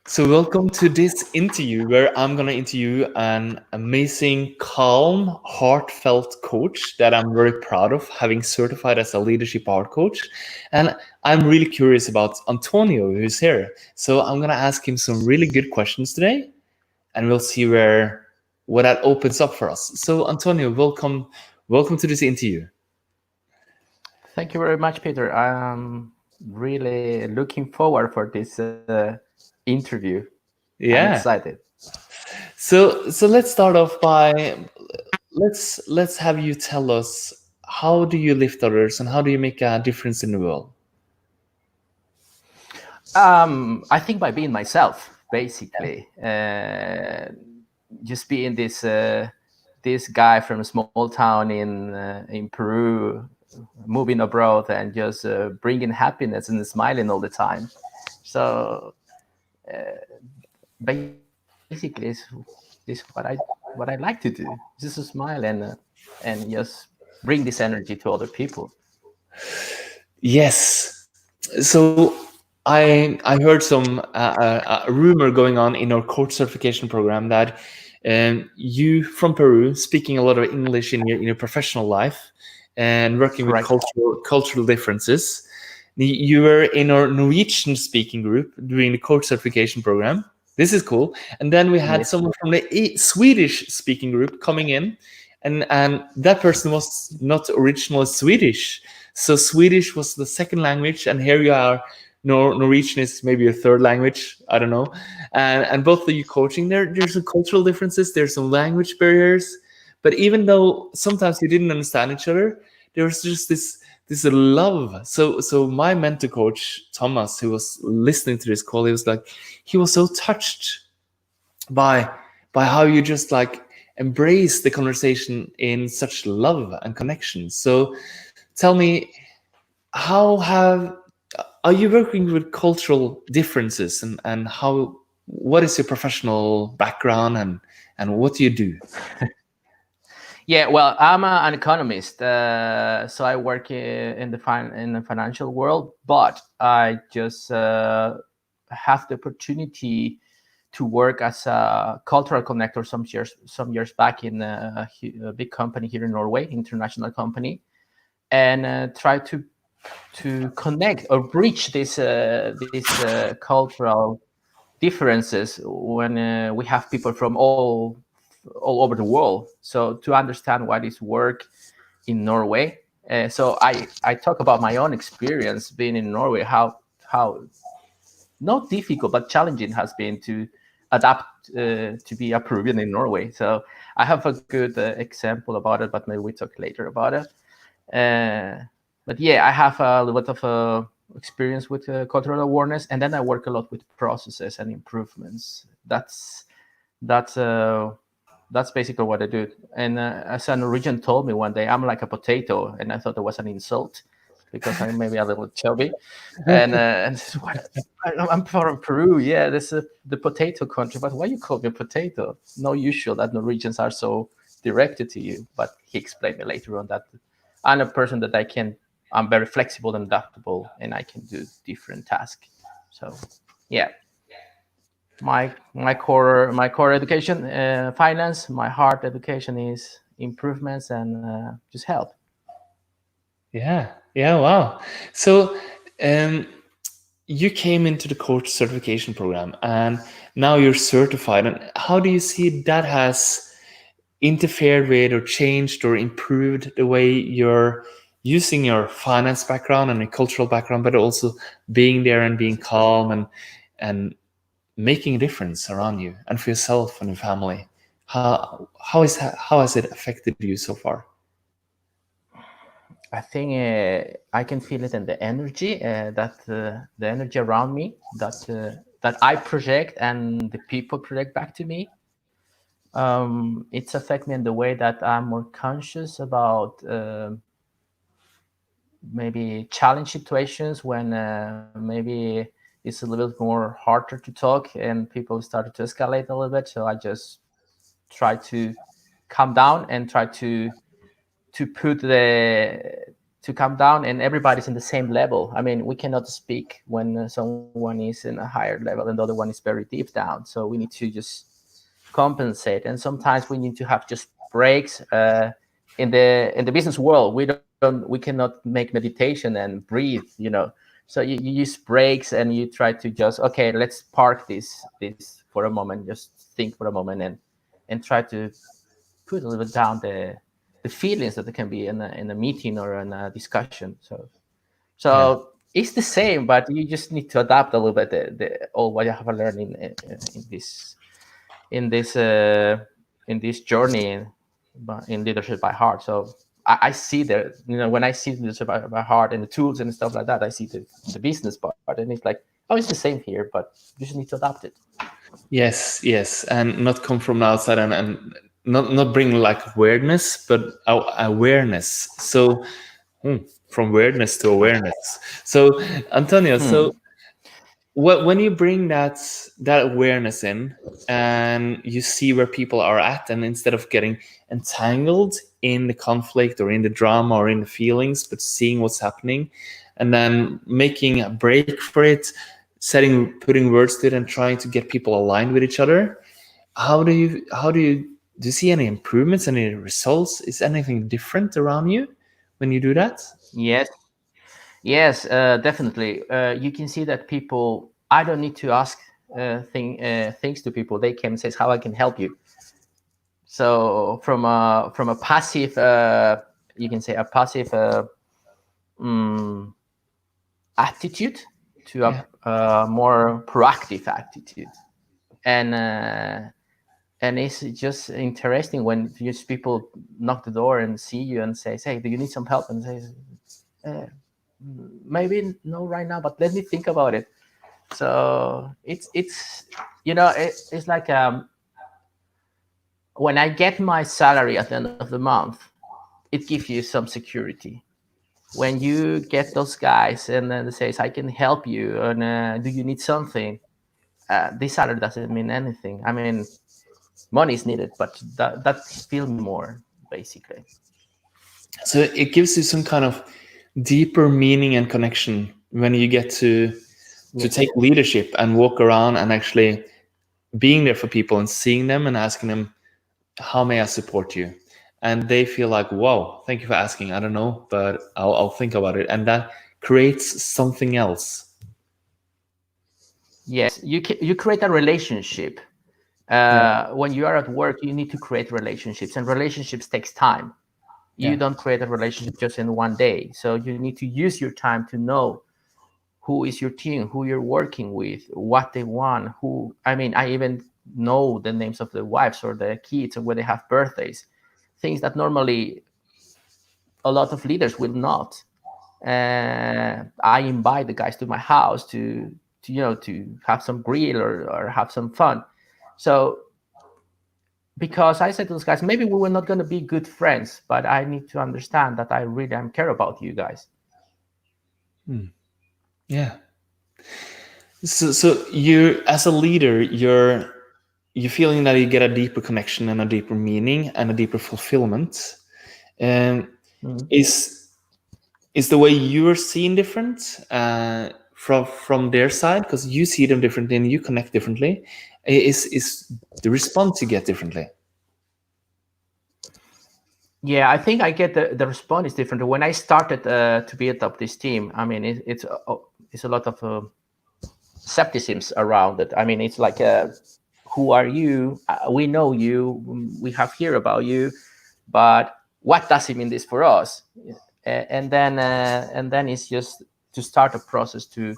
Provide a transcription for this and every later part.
So, welcome to this interview where I'm going to interview an amazing, calm, heartfelt coach that I'm very proud of having certified as a leadership art coach. And I'm really curious about Antonio, who's here. So, I'm going to ask him some really good questions today, and we'll see where what that opens up for us. So, Antonio, welcome to this interview. Thank you very much, Peter. I'm really looking forward for this interview. I'm Yeah. excited. So let's start off by let's have you tell us, how do you lift others and how do you make a difference in the world? I think by being myself, basically, just being this guy from a small town in Peru, moving abroad and just bringing happiness and smiling all the time. So basically, this what I like to do, just to smile and just bring this energy to other people. Yes. So I heard some a rumor going on in our coach certification program that you from Peru, speaking a lot of English in your professional life and working with Correct. cultural differences. You were in our Norwegian speaking group doing the coach certification program. This is cool. And then we had Yes. someone from the Swedish speaking group coming in, and that person was not originally Swedish. So Swedish was the second language, and here you are. Norwegian is maybe a third language. I don't know. And both of you coaching there's some cultural differences. There's some language barriers. But even though sometimes you didn't understand each other, there was just this love. So my mentor coach Thomas, who was listening to this call, he was so touched by how you just like embrace the conversation in such love and connection. So tell me, how have are you working with cultural differences, and how what is your professional background, and what do you do? Yeah, well, I'm an economist, so I work in the financial world, but I just have the opportunity to work as a cultural connector some years back in a big company here in Norway, international company, and try to connect or bridge these cultural differences when we have people from all over the world. So to understand what is work in Norway. So I talk about my own experience being in Norway, how not difficult but challenging has been to adapt to be a Peruvian in Norway. So I have a good example about it, but maybe we talk later about it. Uh, but yeah, I have a lot of experience with cultural awareness, and then I work a lot with processes and improvements. That's that's basically what I do. And as a Norwegian told me one day, I'm like a potato, and I thought it was an insult because I'm maybe a little chubby. And this is what I'm from Peru. Yeah, this is the potato country. But why you call me a potato? No usual that Norwegians are so directed to you. But he explained me later on that I'm a person that I'm very flexible and adaptable, and I can do different tasks. So yeah, my core education, finance. My heart education is improvements and just help. Yeah, wow. So um you came into the coach certification program, and now you're certified, and how do you see that has interfered with or changed or improved the way you're using your finance background and your cultural background, but also being there and being calm and making a difference around you and for yourself and your family? How has it affected you so far? I think I can feel it in the energy the energy around me that I project and the people project back to me. It's affect me in the way that I'm more conscious about maybe challenge situations when maybe it's a little bit more harder to talk and people started to escalate a little bit. So I just try to calm down and try to put to calm down, and everybody's in the same level. I mean, we cannot speak when someone is in a higher level and the other one is very deep down. So we need to just compensate, and sometimes we need to have just breaks. In the business world, we cannot make meditation and breathe, so you use breaks and you try to just, okay, let's park this for a moment, just think for a moment, and try to put a little bit down the feelings that there can be in a meeting or in a discussion. Yeah. So it's the same, but you just need to adapt a little bit all what you have learned in this uh, in this journey, in leadership by heart. So I see that, when I see leadership by heart and the tools and stuff like that, I see the business part, and it's like, oh, it's the same here, but you just need to adapt it. Yes, yes, and not come from the outside, and not bring like weirdness, but awareness. So from weirdness to awareness. So Antonio, Hmm. so when you bring that awareness in, and you see where people are at, and instead of getting entangled in the conflict or in the drama or in the feelings, but seeing what's happening, and then making a break for it, putting words to it, and trying to get people aligned with each other, how do you see any improvements, any results? Is anything different around you when you do that? Yes, yes, definitely. You can see that people. I don't need to ask things to people. They can say how I can help you. So from a passive, you can say a passive mm, attitude to Yeah. a more proactive attitude, and it's just interesting when just people knock the door and see you and say, "Hey, do you need some help?" And say, uh, "Maybe no right now, but let me think about it." So it's like, when I get my salary at the end of the month, it gives you some security. When you get those guys and then they says, "I can help you," and do you need something? This salary doesn't mean anything. I mean, money is needed, but that feels more, basically. So it gives you some kind of deeper meaning and connection when you get to Yes. take leadership and walk around and actually being there for people and seeing them and asking them, how may I support you? And they feel like, wow, thank you for asking. I don't know, but I'll think about it. And that creates something else. Yes, you create a relationship. Yeah. When you are at work, you need to create relationships, and relationships takes time. You Yeah. don't create a relationship just in one day. So you need to use your time to know who is your team, who you're working with, what they want, who, I mean, I even know the names of the wives or the kids or where they have birthdays, things that normally a lot of leaders will not. I invite the guys to my house to have some grill or have some fun. So because I said to those guys, maybe we were not going to be good friends, but I need to understand that I really am care about you guys. Yeah. So you, as a leader, you're feeling that you get a deeper connection and a deeper meaning and a deeper fulfillment. And Mhm. is the way you're seen different from their side, because you see them differently and you connect differently? Is the response you get differently? Yeah, I think I get the response is different. When I started to build up this team, I mean, it's a lot of skepticism around it. I mean, it's like, who are you? We know you. We have heard about you, but what does it mean this for us? And then it's just to start a process to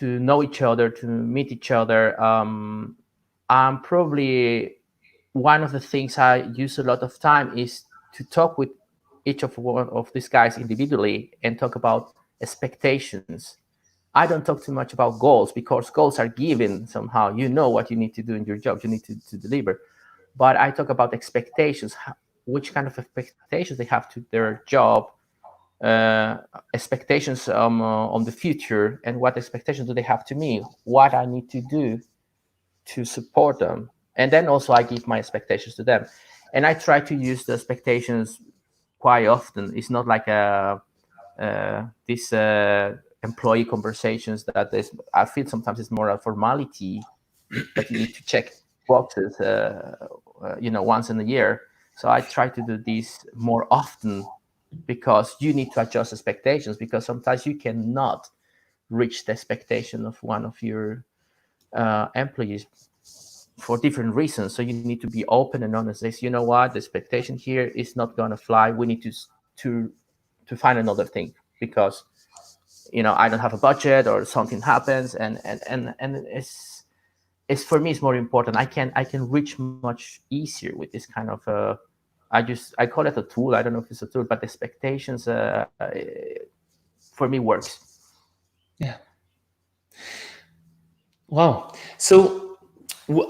know each other, to meet each other. Probably one of the things I use a lot of time is to talk with each of one of these guys individually and talk about expectations. I don't talk too much about goals because goals are given somehow. You know what you need to do in your job, you need to deliver. But I talk about expectations, which kind of expectations they have to their job, uh, expectations on the future, and what expectations do they have to me, what I need to do to support them. And then also I give my expectations to them. And I try to use the expectations quite often. It's not like These employee conversations that is, I feel sometimes it's more a formality that you need to check boxes, once in a year. So I try to do this more often because you need to adjust expectations, because sometimes you cannot reach the expectation of one of your employees for different reasons. So you need to be open and honest. Say, you know what, the expectation here is not going to fly. We need to to find another thing because I don't have a budget or something happens, and it's for me it's more important. I can reach much easier with this kind of I call it a tool. I don't know if it's a tool, but expectations for me works. Yeah. Wow. So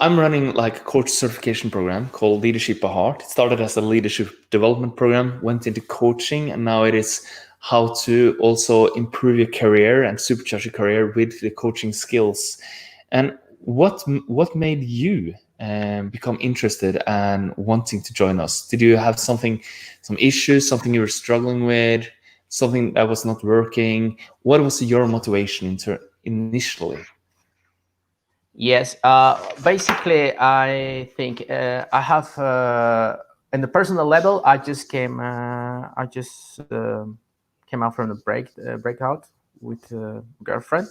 I'm running like a coach certification program called Leadership by Heart. It started as a leadership development program, went into coaching, and now it is how to also improve your career and supercharge your career with the coaching skills. And what made you become interested and wanting to join us? Did you have some issues, something you were struggling with, something that was not working? What was your motivation initially? Yes, basically, I think I have in the personal level. I just came out from the breakout with a girlfriend.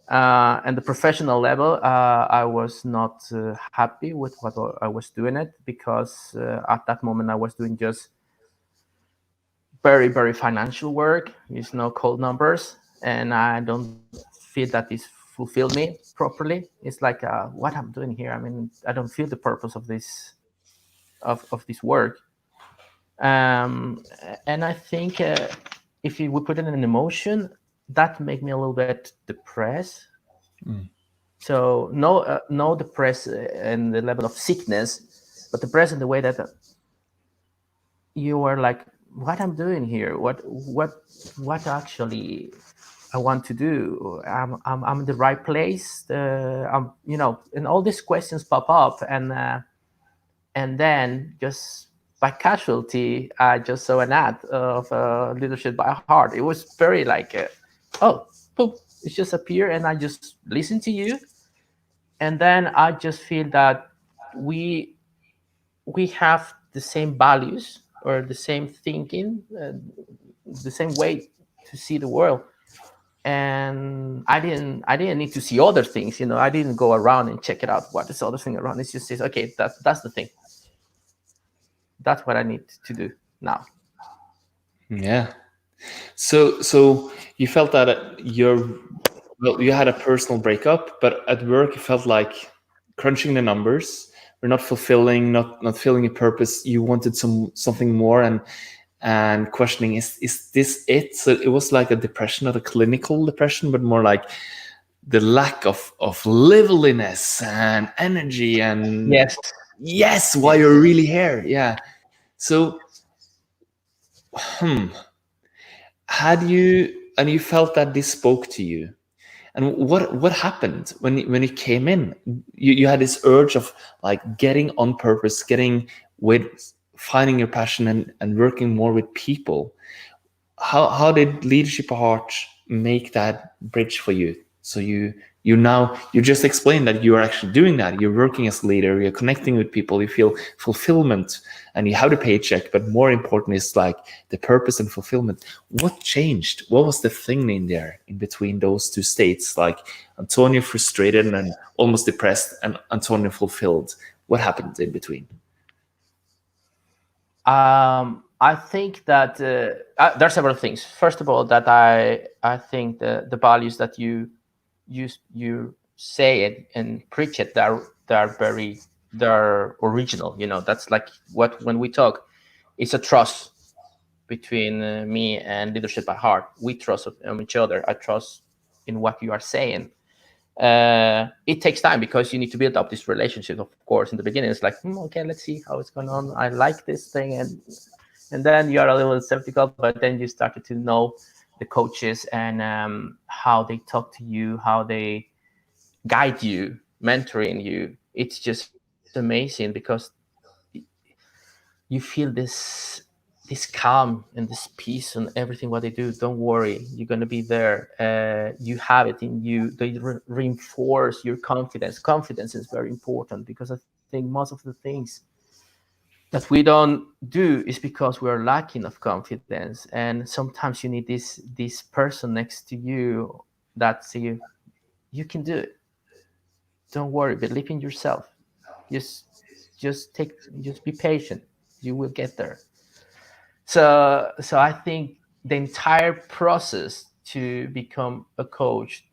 And the professional level, I was not happy with what I was doing it because at that moment I was doing just very very financial work. It's no cold numbers, and I don't feel that this fulfilled me properly. It's like what I'm doing here. I mean, I don't feel the purpose of this work. And I think if we put it in emotion, that make me a little bit depressed. Mm. So no depressed in the level of sickness, but depressed in the way that you are like, what I'm doing here, what actually I want to do. I'm in the right place. And all these questions pop up, and then just by casualty, I just saw an ad of leadership by heart. It was very like, oh, boom, it just appeared, and I just listened to you, and then I just feel that we we have the same values or the same thinking, the same way to see the world. And I didn't need to see other things. I didn't go around and check it out. What is the other thing around? It's just says, okay, that's the thing. That's what I need to do now. Yeah. So you felt that you had a personal breakup, but at work you felt like crunching the numbers were not fulfilling, not feeling a purpose. You wanted something more, and questioning, is this it? So it was like a depression, not a clinical depression, but more like the lack of liveliness and energy and Yes. yes, why Yes. you're really here. Yeah. So hmm, had you and you felt that this spoke to you, and what happened when you came in? You had this urge of like getting on purpose, getting with finding your passion and working more with people. How did leadership heart make that bridge for you? So you just explained that you are actually doing that. You're working as a leader, you're connecting with people, you feel fulfillment, and you have the paycheck, but more important is like the purpose and fulfillment. What changed? What was the thing in there in between those two states, like Antonio frustrated and almost depressed, and Antonio fulfilled? What happened in between? I think that there are several things. First of all, that I think the values that you say it and preach it, they're original. That's like what when we talk, it's a trust between me and leadership by heart. We trust on each other. I trust in what you are saying. It takes time because you need to build up this relationship. Of course, in the beginning, it's like, okay, let's see how it's going on. I like this thing, and then you are a little skeptical, but then you started to know the coaches and how they talk to you, how they guide you, mentoring you. It's just amazing because you feel this. this calm and this peace and everything what they do. Don't worry, you're going to be there. You have it in you. They reinforce your confidence. Confidence is very important, because I think most of the things that we don't do is because we are lacking of confidence, and sometimes you need this person next to you that say you can do it. Don't worry, believe in yourself. Just just be patient. You will get there. So I think the entire process to become a coach,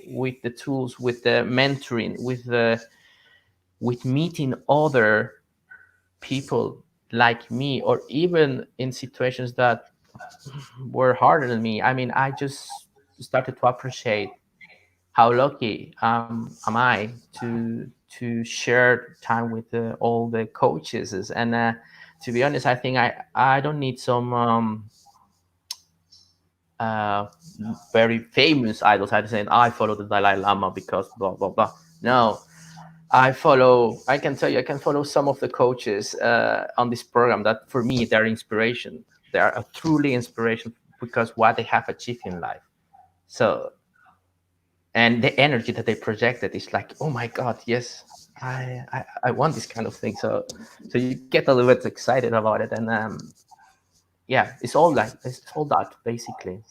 with the tools, with the mentoring, with meeting other people like me, or even in situations that were harder than me. I mean, I just started to appreciate how lucky am I to share time with all the coaches. And to be honest, I think I don't need some uh, very famous idols. I saying I follow the Dalai Lama because blah blah blah. No, I can tell you, I can follow some of the coaches on this program that for me they're inspiration. They are a truly inspiration because what they have achieved in life. So, and the energy that they projected is like, oh my god, yes, I want this kind of thing. So you get a little bit excited about it. And yeah, it's all that basically.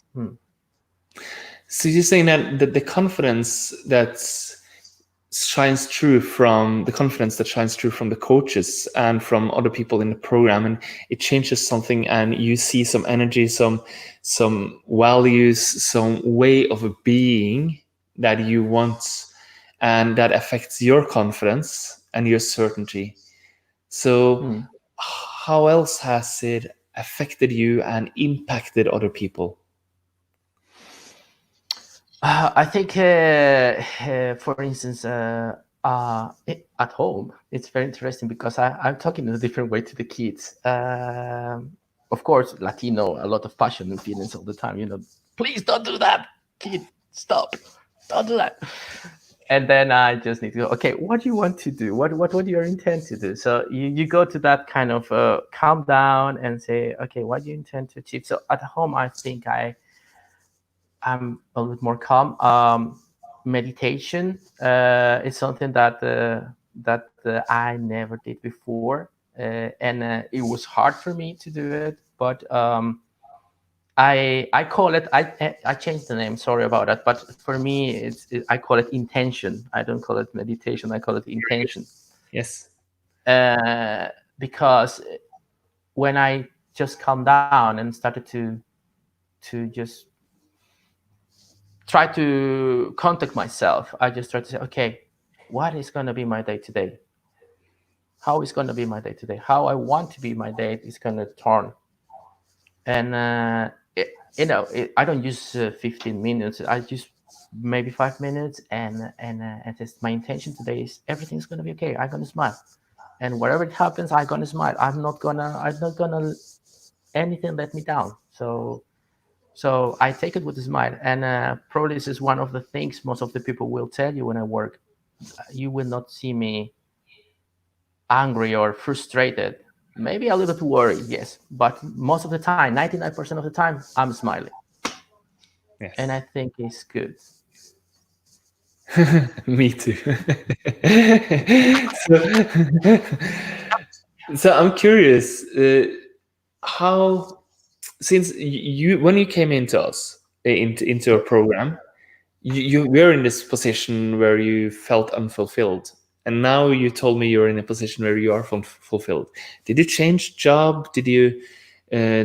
So you're saying that the confidence that shines through from the confidence that shines through from the coaches and from other people in the program, and it changes something, and you see some energy, some values, some way of being that you want, and that affects your confidence and your certainty. So Hmm. how else has it affected you and impacted other people? I think, for instance, at home, it's very interesting because I'm talking in a different way to the kids. Of course, Latino, a lot of passion and feelings all the time. Please don't do that, kid. Stop. Don't do that. And then I just need to go. Okay, what do you want to do? What do you intend to do? So you go to that kind of calm down and say, okay, what do you intend to achieve? So at home, I think I'm a little bit more calm. Meditation is something that I never did before, and it was hard for me to do it. But I call it, I changed the name. Sorry about that. But for me, I call it intention. I don't call it meditation. I call it intention. Yes. Because when I just calmed down and started to just try to contact myself. I just try to say, okay, what is going to be my day today? How is going to be my day today? How I want to be my day is going to turn. And, I don't use 15 minutes. I use maybe 5 minutes. And just my intention today is everything's going to be okay. I'm going to smile. And whatever it happens, I'm going to smile. I'm not going to anything let me down. So I take it with a smile, and probably this is one of the things most of the people will tell you when I work. You will not see me angry or frustrated. Maybe a little bit worried, yes, but most of the time, 99% of the time, I'm smiling, and Yes. I think it's good. Me too. so, so I'm curious, how, since you when you came into us, into a Yeah, program, you were in this position where you felt unfulfilled, and now you told me you're in a position where you are fulfilled. Did you change job? Uh,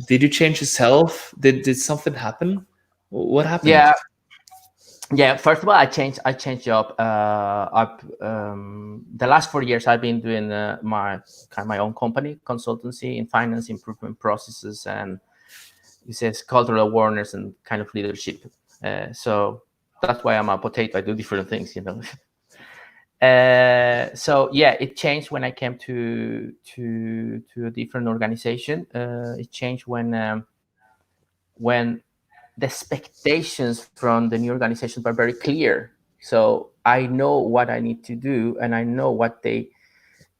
did you change yourself? Did something happen? What happened? yeah, yeah. First of all, I changed job. The last 4 years I've been doing my own company consultancy in finance improvement processes, and it says cultural awareness and kind of leadership. So that's why I'm a potato. I do different things. So yeah, it changed when I came to a different organization. It changed when the expectations from the new organizations were very clear. So I know what I need to do, and I know what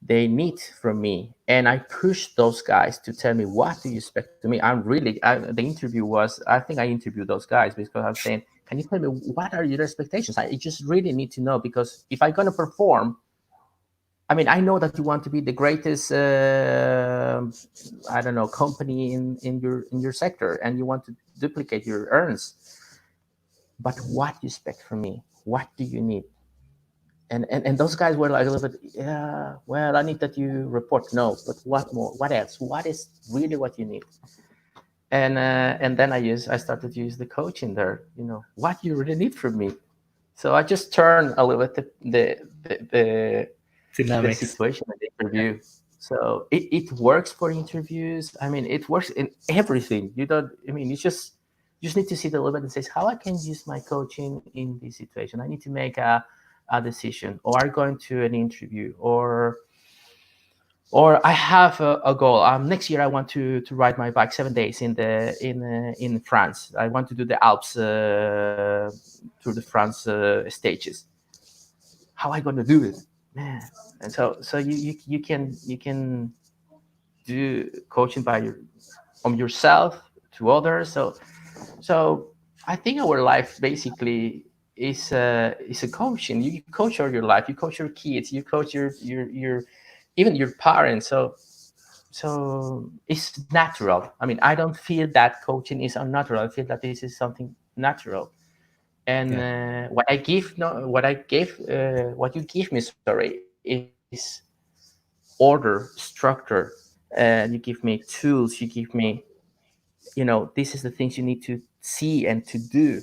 they need from me, and I push those guys to tell me, what do you expect to me? The interview was, I think I interviewed those guys because I was saying, can you tell me what are your expectations? I just really need to know, because if I'm going to perform, I mean, I know that you want to be the greatest, I don't know, company in your sector, and you want to duplicate your earns. But what do you expect from me? What do you need? And those guys were like a little bit, yeah, well, I need that you report. No, but what more? What else? What is really what you need? And then I started to use the coaching there. What you really need from me. So I just turned a little bit the Dynamics. situation at the interview. So it works for interviews. I mean, it works in everything. You don't. I mean, you just need to see the little bit and says, how I can use my coaching in this situation. I need to make a decision, or going to an interview, or I have a goal. Next year I want to ride my bike 7 days in France. I want to do the Alps through the France stages. How am I going to do it, man? And so you can do coaching on yourself, to others. So I think our life basically is a coaching. You coach all your life. You coach your kids. You coach your even your parents. So it's natural. I mean, I don't feel that coaching is unnatural. I feel that this is something natural. And Yeah. what you give me, sorry, is order, structure, and you give me tools. You give me, this is the things you need to see and to do.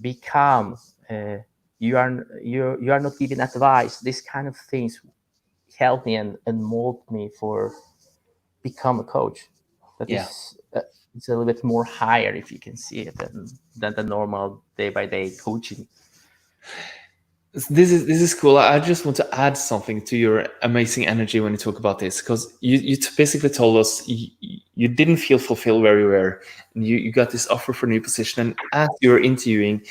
Become. You are not giving advice. These kind of things help me and mold me for become a coach. That Yeah. is, it's a little bit more higher, if you can see it, than the normal day by day coaching. This is cool. I just want to add something to your amazing energy when you talk about this, because you basically told us you didn't feel fulfilled where you were, and you got this offer for a new position, and as you were interviewing,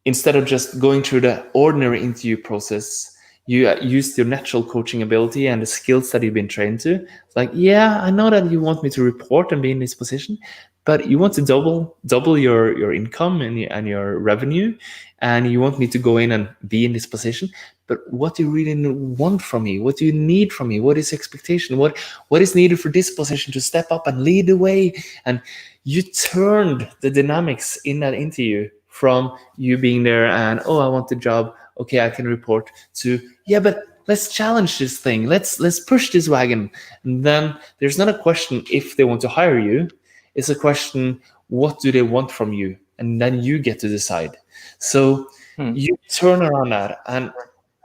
instead of just going through the ordinary interview process, you used your natural coaching ability and the skills that you've been trained to. It's like, yeah, I know that you want me to report and be in this position, but you want to double your income and your revenue, and you want me to go in and be in this position. But what do you really want from me? What do you need from me? What is expectation? What is needed for this position to step up and lead the way? And you turned the dynamics in that interview from you being there and, oh, I want the job, okay, I can report, to, yeah, but let's challenge this thing, let's push this wagon. And then there's not a question if they want to hire you, it's a question, what do they want from you, and then you get to decide. So Hmm. you turn around that, and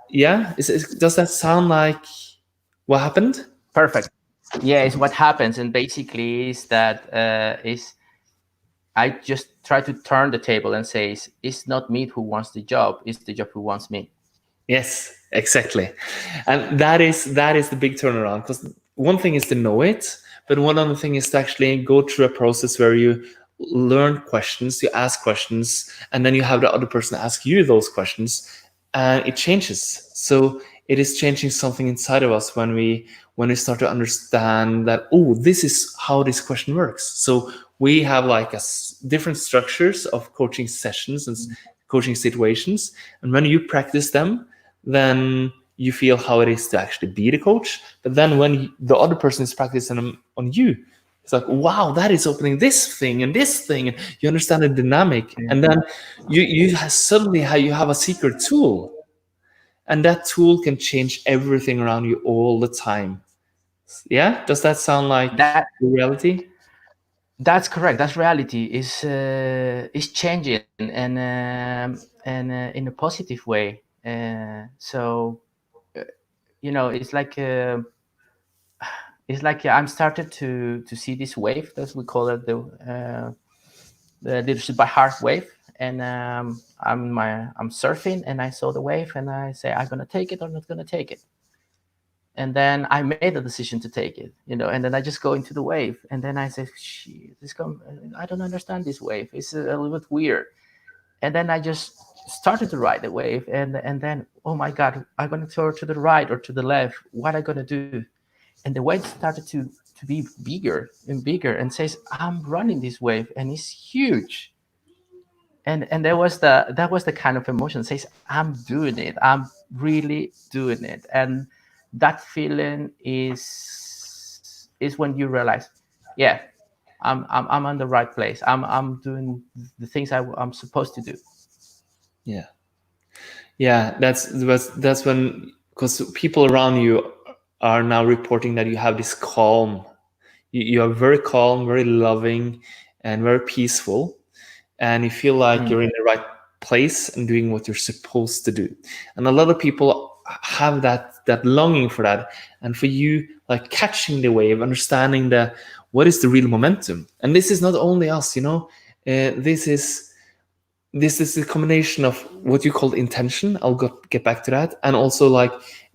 yeah, does that sound like what happened? Perfect. Yeah, it's what happens, and basically is that is I just try to turn the table and say, it's not me who wants the job, it's the job who wants me. Yes, exactly. And that is the big turnaround, because one thing is to know it, but one other thing is to actually go through a process where you learn questions, you ask questions, and then you have the other person ask you those questions, and it changes. So it is changing something inside of us when we start to understand that, oh, this is how this question works. So we have like different structures of coaching sessions and coaching situations, and when you practice them, then you feel how it is to actually be the coach. But then when the other person is practicing them on you, it's like, wow, that is opening this thing, and you understand the dynamic. And then suddenly you have a secret tool, and that tool can change everything around you all the time. Yeah, does that sound like That reality? that's correct. That's reality. Is changing, and in a positive way. So it's like I'm started to see this wave, as we call it, the leadership by heart wave. And I'm surfing, and I saw the wave, and I say, I'm gonna take it or not gonna take it. And then I made a decision to take it, and then I just go into the wave, and then I say, shit, I don't understand this wave. It's a little bit weird. And then I just started to ride the wave, and then, oh my god, I'm going to turn to the right or to the left, what am I going to do? And the wave started to be bigger and bigger, and says, I'm running this wave and it's huge. And that was the kind of emotion, says, I'm doing it, I'm really doing it. And that feeling is when you realize, yeah, I'm on the right place, I'm doing the things I'm supposed to do. Yeah. Yeah, that's when, because people around you are now reporting that you have this calm. You are very calm, very loving, and very peaceful, and you feel like you're in the right place and doing what you're supposed to do. And a lot of people have that longing for that, and for you, like catching the wave, understanding the what is the real momentum. And this is not only us, this is a combination of what you call intention. Get back to that. And also, like,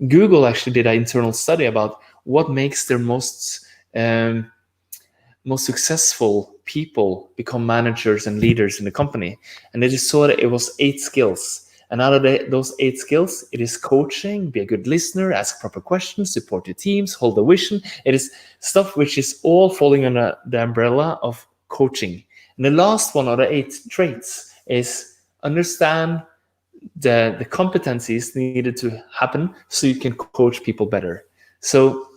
Google actually did an internal study about what makes their most successful people become managers and leaders in the company. And they just saw that it was 8 skills. And out of those 8 skills, it is coaching, be a good listener, ask proper questions, support your teams, hold a vision. It is stuff which is all falling under the umbrella of coaching. And the last one of the 8 traits is understand the competencies needed to happen so you can coach people better. So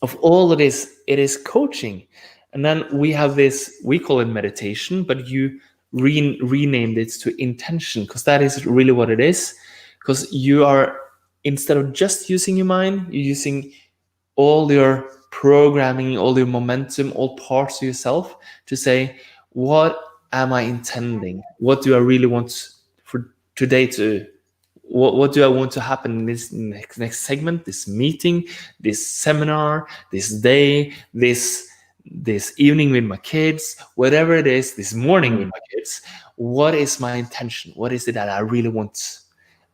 of all of this, it is coaching. And then we have this, we call it meditation, but you renamed it to intention, because that is really what it is. Because you are, instead of just using your mind, you're using all your programming, all your momentum, all parts of yourself to say, what am I intending? What do I really want for today to what do I want to happen in this next segment, this meeting, this seminar, this day, this evening with my kids, whatever it is, this morning with my kids? What is my intention? What is it that I really want?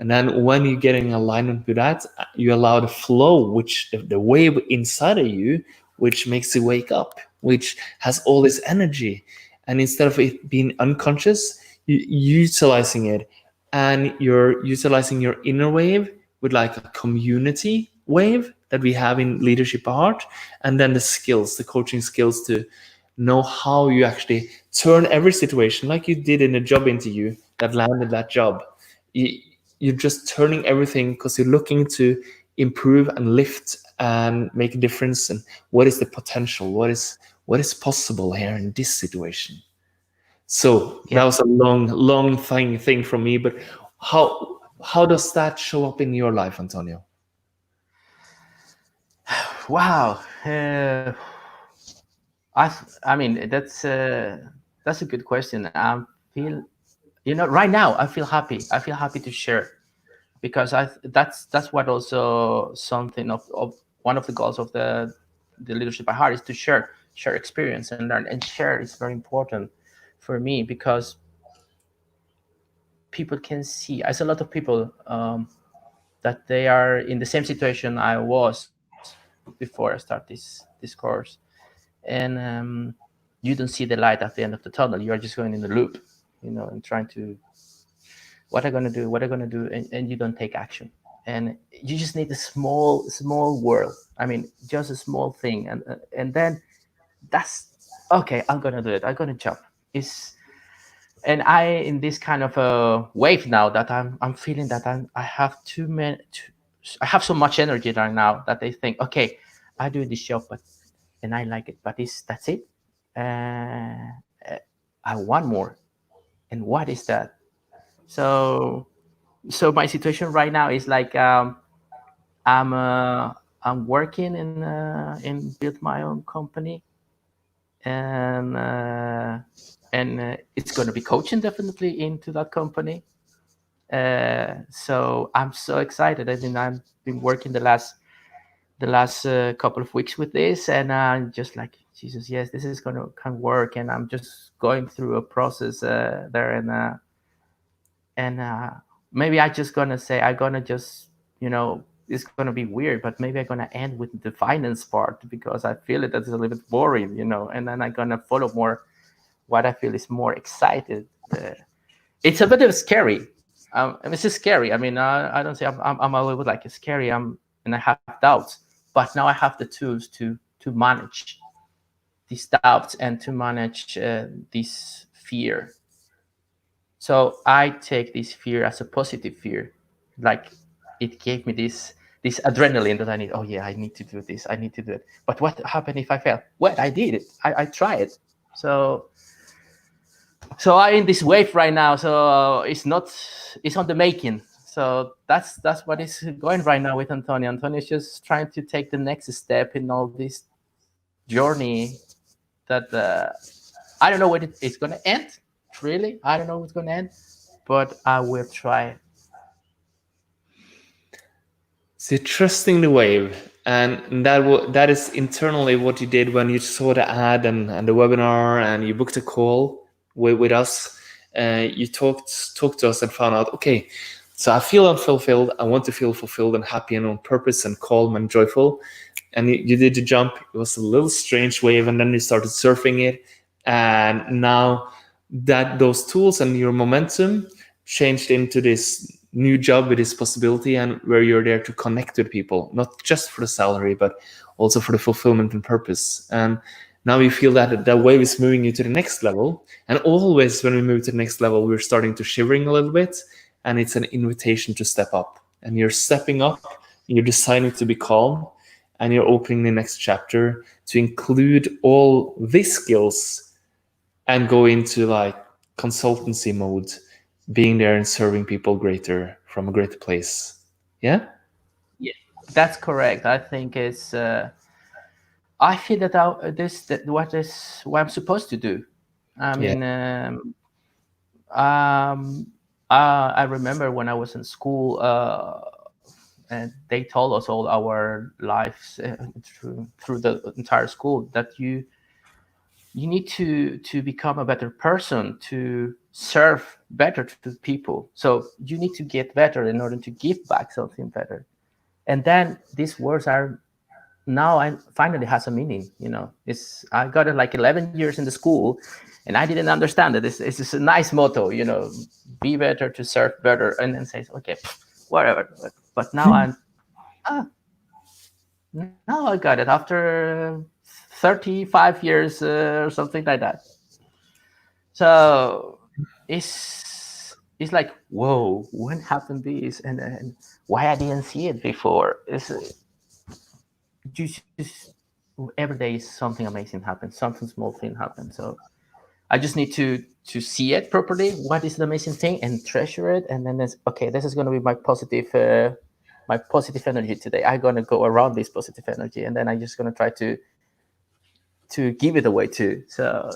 And then when you get in alignment with that, you allow the flow, which the wave inside of you, which makes you wake up, which has all this energy. And instead of it being unconscious, you utilizing it, and you're utilizing your inner wave with like a community wave that we have in leadership art, and then the skills, the coaching skills to know how you actually turn every situation, like you did in a job interview that landed that job. You're just turning everything because you're looking to improve and lift and make a difference. And what is the potential? What is possible here in this situation? So Yeah. that was a long thing from me. But how does that show up in your life, Antonio? Wow. I mean, that's a good question. I feel, right now I feel happy. I feel happy to share, because that's what also something of one of the goals of the leadership by heart is to share experience and learn. And share is very important for me, because people can see. I see a lot of people that they are in the same situation I was before I start this course, and you don't see the light at the end of the tunnel. You are just going in the loop, and trying to, what I'm gonna do, and you don't take action. And you just need a small world. I mean, just a small thing, and then that's okay. I'm gonna do it. I'm gonna jump. Is And I, in this kind of a wave now, that I'm feeling that I have too many. I have so much energy right now that I think, okay, I do this job, but and I like it, but that's it. Uh, I want more, and what is that? So my situation right now is like, I'm I'm working in build my own company, and it's going to be coaching definitely into that company. So I'm so excited. I mean, I've been working the last couple of weeks with this, and I'm just like, Jesus, yes, this is gonna can work. And I'm just going through a process there, and maybe I just gonna say I'm gonna just, it's gonna be weird, but maybe I'm gonna end with the finance part, because I feel it that's a little bit boring, and then I'm gonna follow more what I feel is more excited. It's a bit of scary, it's just scary. I mean, I don't say I'm a little bit like it's scary. And I have doubts, but now I have the tools to manage these doubts and to manage this fear. So I take this fear as a positive fear, like it gave me this adrenaline that I need. Oh yeah, I need to do this. I need to do it. But what happened if I fail? Well, I did it. I tried it. So I in this wave right now. So it's on the making. So that's what is going right now with Antonio. Antonio is just trying to take the next step in all this journey that I don't know when it's going to end. Really, I don't know what's going to end, but I will try. So you're trusting the wave, and that is internally what you did when you saw the ad and the webinar, and you booked a call with us. You talked to us and found out, okay, so I feel unfulfilled. I want to feel fulfilled and happy and on purpose and calm and joyful. And you did the jump. It was a little strange wave, and then you started surfing it, and now that those tools and your momentum changed into this new job with this possibility, and where you're there to connect with people, not just for the salary, but also for the fulfillment and purpose. And now you feel that that wave is moving you to the next level. And always when we move to the next level, we're starting to shivering a little bit, and it's an invitation to step up. And you're stepping up, you're deciding to be calm, and you're opening the next chapter to include all these skills and go into like consultancy mode, being there and serving people greater from a greater place. Yeah? Yeah, that's correct. I think it's. I feel that what I'm supposed to do. I Yeah. mean, I remember when I was in school, and they told us all our lives through the entire school that you need to become a better person to serve better to people. So you need to get better in order to give back something better. And then these words are now I finally has a meaning. It's I got it like 11 years in the school, and I didn't understand it. It's just a nice motto, be better to serve better, and then says okay, whatever. But now ah, now I got it after 35 years or something like that. So it's like, whoa, when happened this, and why I didn't see it before? It's just every day something amazing happens, something small thing happens. So I just need to see it properly. What is the amazing thing, and treasure it, and then it's okay. This is going to be my positive energy today. I'm going to go around this positive energy, and then I'm just going to try to give it away too. So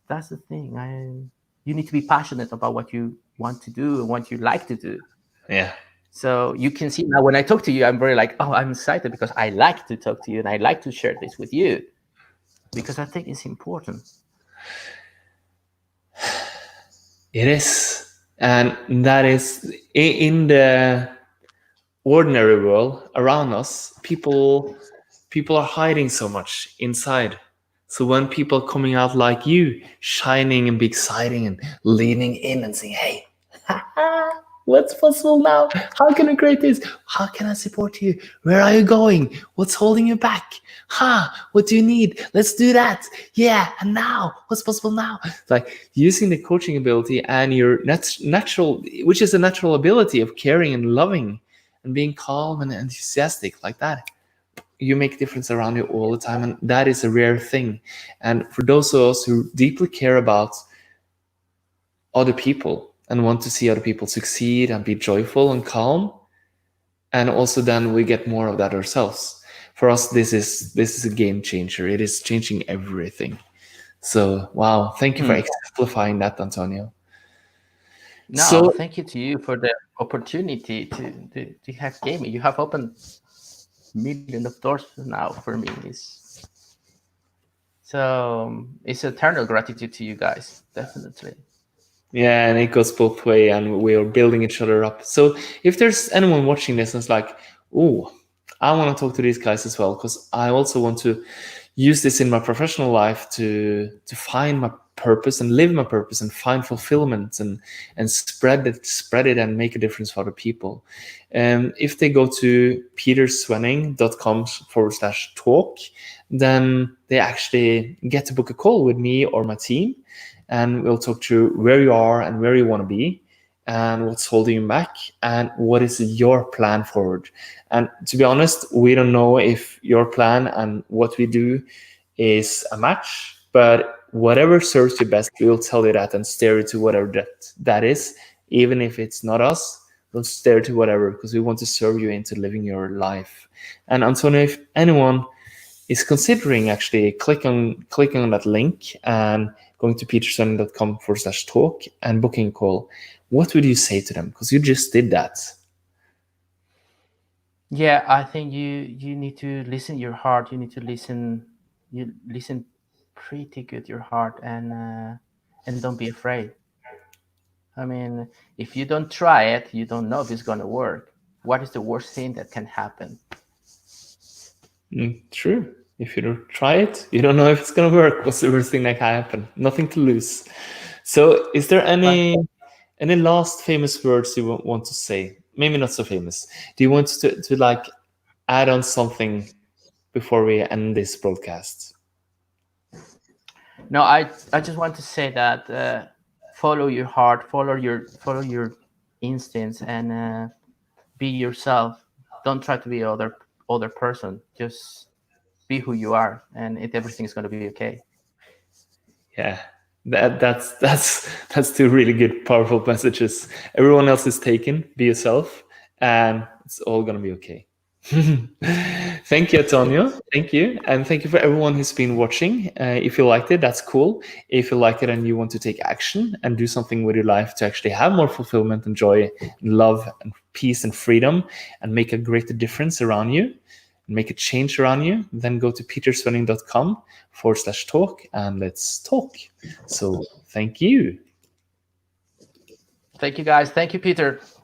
that's the thing. You need to be passionate about what you want to do and what you like to do. Yeah. So you can see now when I talk to you, I'm very like, oh, I'm excited because I like to talk to you and I like to share this with you because I think it's important. It is. And that is in the ordinary world around us, people are hiding so much inside. So when people are coming out like you, shining and be exciting and leaning in and saying, hey, what's possible now? How can I create this? How can I support you? Where are you going? What's holding you back? What do you need? Let's do that. Yeah, and now, what's possible now? Like using the coaching ability and your natural, which is a natural ability of caring and loving and being calm and enthusiastic like that. You make difference around you all the time, and that is a rare thing. And for those of us who deeply care about other people and want to see other people succeed and be joyful and calm, and also then we get more of that ourselves. For us, this is a game changer. It is changing everything. So wow, thank you for exemplifying that, Antonio. No, So thank you to you for the opportunity to have gave me. You have opened millions of doors now for me. It's eternal gratitude to you guys, definitely. yeah, and it goes both way, and we are building each other up. So if there's anyone watching this and it's like, oh, I want to talk to these guys as well, because I also want to use this in my professional life to find my purpose and live my purpose and find fulfillment and spread it and make a difference for other people. If they go to peterswenning.com/talk, then they actually get to book a call with me or my team, and we'll talk through where you are and where you want to be and what's holding you back and what is your plan forward. And to be honest, we don't know if your plan and what we do is a match, but whatever serves you best, we will tell you that and steer you to whatever that is. Even if it's not us, we'll steer to whatever, because we want to serve you into living your life. And Antonio, if anyone is considering actually clicking on that link and going to peterswenning.com/talk and booking a call, what would you say to them? Because you just did that. Yeah, I think you need to listen your heart. You need to listen. You listen pretty good your heart, and don't be afraid. I mean, if you don't try it, you don't know if it's gonna work. What is the worst thing that can happen? True. If you don't try it, you don't know if it's going to work. What's the worst thing that can happen? Nothing to lose. So, is there But any last famous words you want to say? Maybe not so famous. Do you want to like add on something before we end this broadcast? no, I just want to say that follow your heart, follow your instincts, and be yourself. Don't try to be other person. Just be who you are, and everything's gonna be okay. Yeah, that's two really good, powerful messages. Everyone else is taken. Be yourself, and it's all gonna be okay. Thank you, Antonio. Thank you, and thank you for everyone who's been watching. If you liked it, that's cool. If you like it and you want to take action and do something with your life to actually have more fulfillment and joy, and love and peace and freedom, and make a greater difference around you, make a change around you, then go to peterswenning.com/talk and let's talk. So thank you. Thank you, guys. Thank you, Peter.